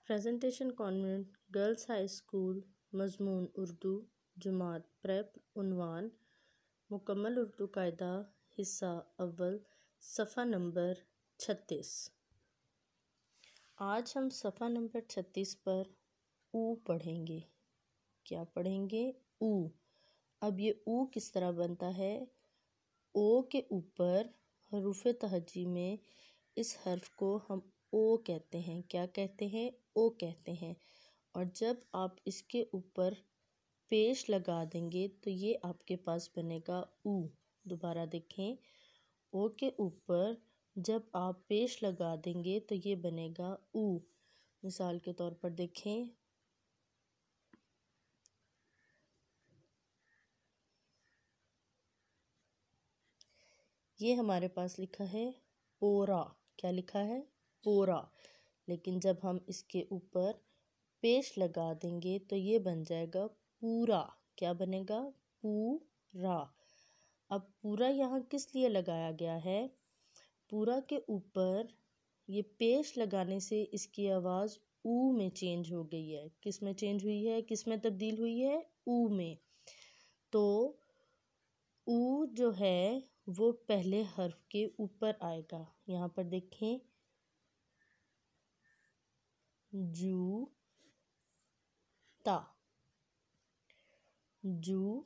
Presentation convent girls high school मजमून Urdu Jamaat prep उन्वान मुकम्मल उर्दू कायदा हिस्सा अव्वल सफ़ा नंबर 36। आज हम सफ़ा नंबर 36 पर ऊ पढ़ेंगे। क्या पढ़ेंगे? ऊ। अब ये ऊ किस तरह बनता है? ओ के ऊपर हरूफ तहजी में इस हर्फ को हम ओ कहते हैं। क्या कहते हैं? ओ कहते हैं। और जब आप इसके ऊपर पेश लगा देंगे तो ये आपके पास बनेगा ऊ। दोबारा देखें, ओ के ऊपर जब आप पेश लगा देंगे तो ये बनेगा ऊ। मिसाल के तौर पर देखें, ये हमारे पास लिखा है पोरा। क्या लिखा है? पोरा। लेकिन जब हम इसके ऊपर पेश लगा देंगे तो ये बन जाएगा पूरा। क्या बनेगा? पूरा। अब पूरा यहाँ किस लिए लगाया गया है? पूरा के ऊपर ये पेश लगाने से इसकी आवाज़ ऊ में चेंज हो गई है। किस में चेंज हुई है? किस में तब्दील हुई है? ऊ में। तो ऊ जो है वो पहले हर्फ के ऊपर आएगा। यहाँ पर देखें, जू ता, जू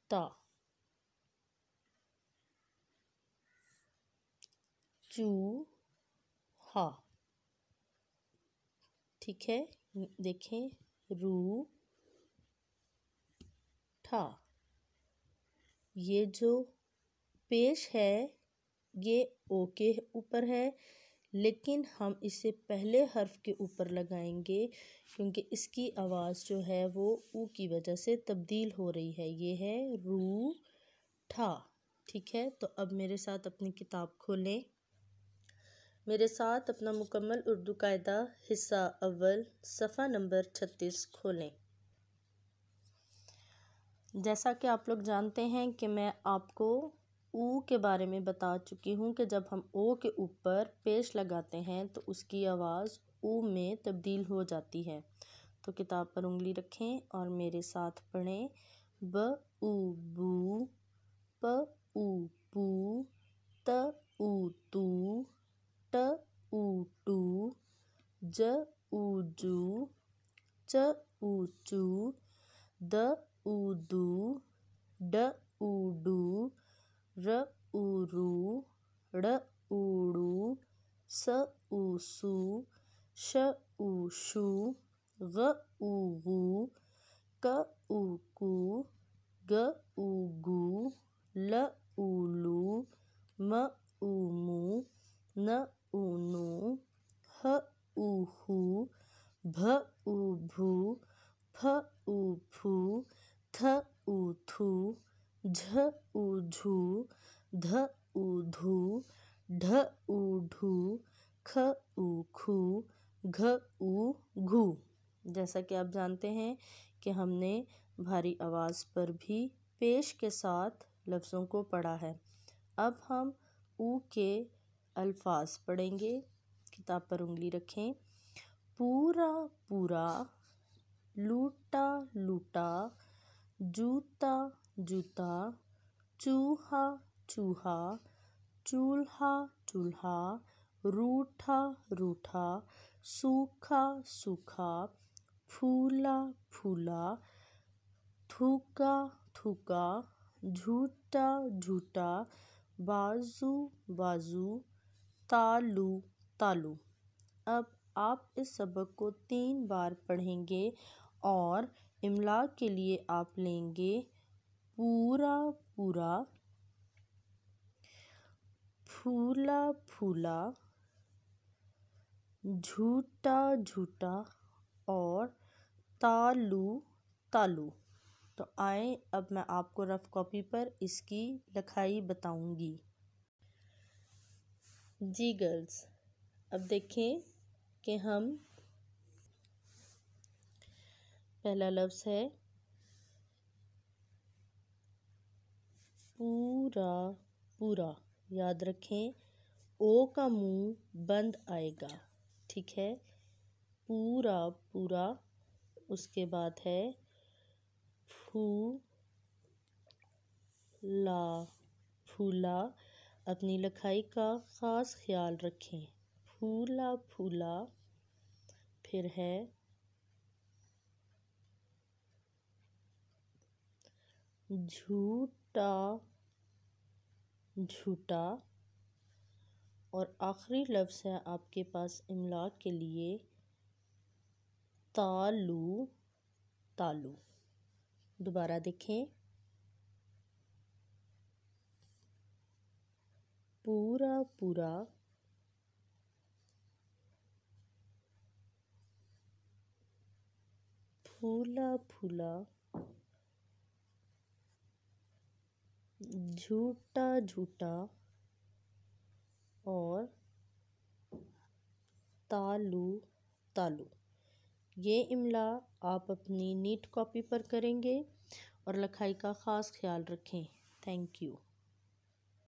ता, चू हा। ठीक है, देखें, रू ठा। ये जो पेश है ये ओ के ऊपर है, लेकिन हम इसे पहले हर्फ के ऊपर लगाएंगे क्योंकि इसकी आवाज़ जो है वो ऊ की वजह से तब्दील हो रही है। ये है रू ठा। ठीक है, तो अब मेरे साथ अपनी किताब खोलें। मेरे साथ अपना मुकम्मल उर्दू कायदा हिस्सा अव्वल सफ़ा नंबर 36 खोलें। जैसा कि आप लोग जानते हैं कि मैं आपको ऊ के बारे में बता चुकी हूँ कि जब हम ओ के ऊपर पेश लगाते हैं तो उसकी आवाज़ ऊ में तब्दील हो जाती है। तो किताब पर उंगली रखें और मेरे साथ पढ़ें। ब ऊ बू, प ऊ पू, त ऊ तू, ट ऊ टू, ज ऊ जू, च ऊ चू, द ऊ दू, ड ऊ डू, र ऊ रू, ड़ ऊ ड़ू, स ऊ सू, श ऊ शू, ग ऊ गू, क ऊ कू, ग ऊ गू, ल ऊ लू, म ऊ मू, न ऊ नू, ह ऊ हू, भ ऊ भू, फ ऊ फू, थ ऊ थू, झ ऊ झू, ध ऊ धू, ढ ऊ ढू, ख ऊ खू, घ ऊ घू। जैसा कि आप जानते हैं कि हमने भारी आवाज़ पर भी पेश के साथ लफ्ज़ों को पढ़ा है। अब हम ऊ के अल्फाज पढ़ेंगे। किताब पर उंगली रखें। पूरा पूरा, लूटा लूटा, जूता जूता, चूहा चूहा, चूल्हा चूल्हा, रूठा रूठा, सूखा सूखा, फूला फूला, थूका थूका, झूठा झूठा, बाजू बाजू, तालू तालू। अब आप इस सबक को 3 बार पढ़ेंगे और इमला के लिए आप लेंगे पूरा पूरा, फूला फूला, झूठा झूठा और तालू तालू। तो आए अब मैं आपको रफ कॉपी पर इसकी लिखाई बताऊंगी। जी गर्ल्स, अब देखें कि हम पहला लफ्ज़ है पूरा पूरा। याद रखें, ओ का मुंह बंद आएगा। ठीक है, पूरा पूरा। उसके बाद है फूला फूला। अपनी लिखाई का ख़ास ख्याल रखें। फूला फूला। फिर है झूठा झूठा। और आखिरी लफ्ज़ है आपके पास इमला के लिए तालू तालू। दोबारा देखें। पूरा पूरा। फूला फूला। झूठा झूठा। और तालू तालू। ये इमला आप अपनी नीट कॉपी पर करेंगे और लिखाई का ख़ास ख्याल रखें। Thank you.